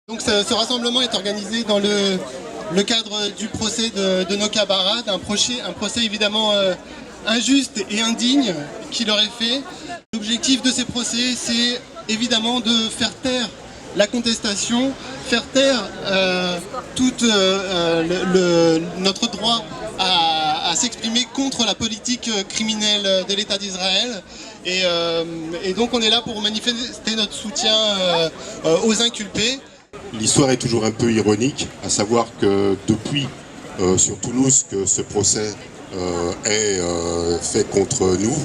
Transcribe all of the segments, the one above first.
Donc ce rassemblement est organisé dans le cadre du procès de nos camarades, un procès évidemment injuste et indigne qui leur est fait. L'objectif de ces procès, c'est évidemment de faire taire la contestation, faire taire notre droit à s'exprimer contre la politique criminelle de l'État d'Israël. Et donc on est là pour manifester notre soutien aux inculpés. L'histoire est toujours un peu ironique, à savoir que depuis sur Toulouse que ce procès est fait contre nous,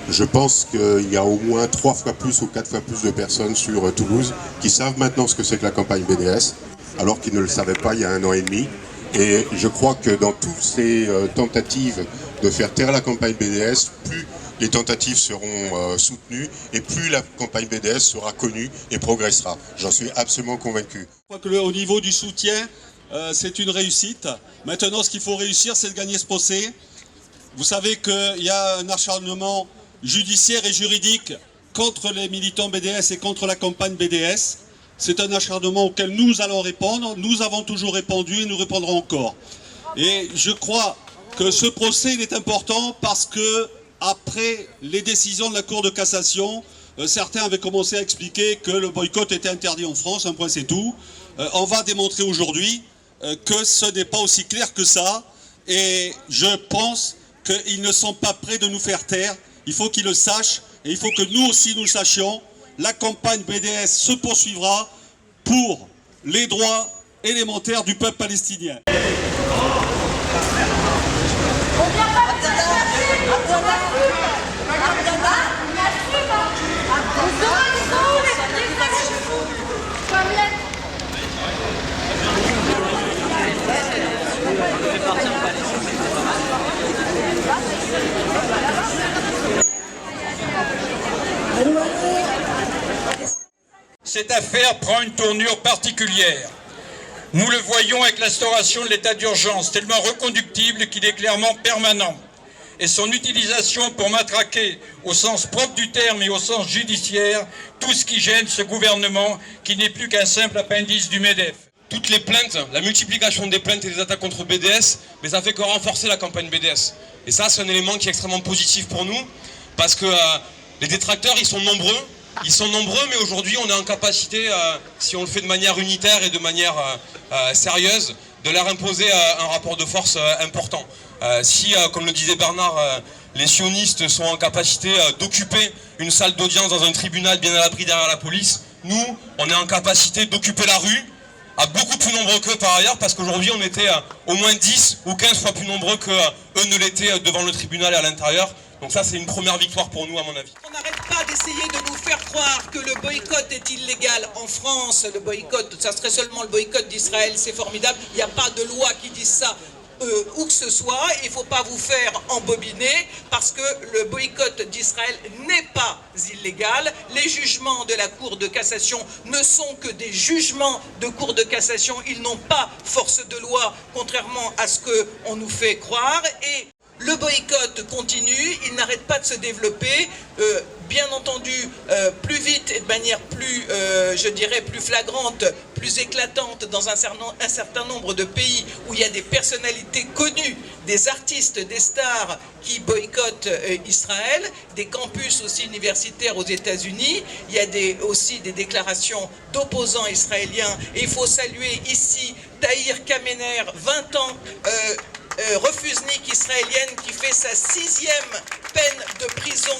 je pense qu'il y a au moins 3 fois plus ou 4 fois plus de personnes sur Toulouse qui savent maintenant ce que c'est que la campagne BDS, alors qu'ils ne le savaient pas il y a 1 an et demi. Et je crois que dans toutes ces tentatives de faire taire la campagne BDS, plus les tentatives seront soutenues et plus la campagne BDS sera connue et progressera. J'en suis absolument convaincu. Je crois que au niveau du soutien, c'est une réussite. Maintenant, ce qu'il faut réussir, c'est de gagner ce procès. Vous savez qu'il y a un acharnement judiciaire et juridique contre les militants BDS et contre la campagne BDS. C'est un acharnement auquel nous allons répondre. Nous avons toujours répondu et nous répondrons encore. Et je crois que ce procès il est important parce que après les décisions de la Cour de cassation, certains avaient commencé à expliquer que le boycott était interdit en France, un point c'est tout. On va démontrer aujourd'hui que ce n'est pas aussi clair que ça. Et je pense qu'ils ne sont pas prêts de nous faire taire. Il faut qu'ils le sachent et il faut que nous aussi nous le sachions. La campagne BDS se poursuivra pour les droits élémentaires du peuple palestinien. Cette affaire prend une tournure particulière. Nous le voyons avec l'instauration de l'état d'urgence, tellement reconductible qu'il est clairement permanent. Et son utilisation pour matraquer, au sens propre du terme et au sens judiciaire, tout ce qui gêne ce gouvernement qui n'est plus qu'un simple appendice du MEDEF. Toutes les plaintes, la multiplication des plaintes et des attaques contre BDS, mais ça fait que renforcer la campagne BDS. Et ça, c'est un élément qui est extrêmement positif pour nous, parce que les détracteurs, ils sont nombreux, mais aujourd'hui, on est en capacité, si on le fait de manière unitaire et de manière sérieuse, de leur imposer un rapport de force important. Si, comme le disait Bernard, les sionistes sont en capacité d'occuper une salle d'audience dans un tribunal bien à l'abri derrière la police, nous, on est en capacité d'occuper la rue, à beaucoup plus nombreux qu'eux par ailleurs, parce qu'aujourd'hui on était au moins 10 ou 15 fois plus nombreux qu'eux ne l'étaient devant le tribunal et à l'intérieur. Donc ça c'est une première victoire pour nous à mon avis. On n'arrête pas d'essayer de nous faire croire que le boycott est illégal en France. Le boycott, ça serait seulement le boycott d'Israël, c'est formidable. Il n'y a pas de loi qui dise ça. Où que ce soit, il ne faut pas vous faire embobiner parce que le boycott d'Israël n'est pas illégal. Les jugements de la Cour de cassation ne sont que des jugements de Cour de cassation. Ils n'ont pas force de loi, contrairement à ce qu'on nous fait croire. Et le boycott continue, il n'arrête pas de se développer, bien entendu plus vite et de manière plus, je dirais, plus flagrante, plus éclatante dans un certain nombre de pays où il y a des personnalités connues, des artistes, des stars qui boycottent Israël, des campus aussi universitaires aux États-Unis, il y a aussi des déclarations d'opposants israéliens. Et il faut saluer ici Tahir Kamener, 20 ans, refusnik israélienne qui fait sa 6e peine de prison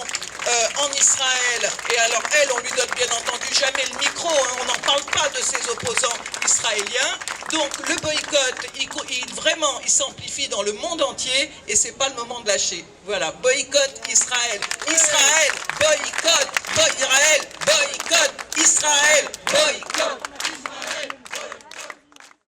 en Israël. Et alors elle, on lui donne bien entendu jamais le micro, hein, on n'en parle pas de ses opposants israéliens. Donc le boycott, il s'amplifie dans le monde entier et c'est pas le moment de lâcher. Voilà, boycott Israël. Israël, boycott, Israël, boycott, Israël, boycott.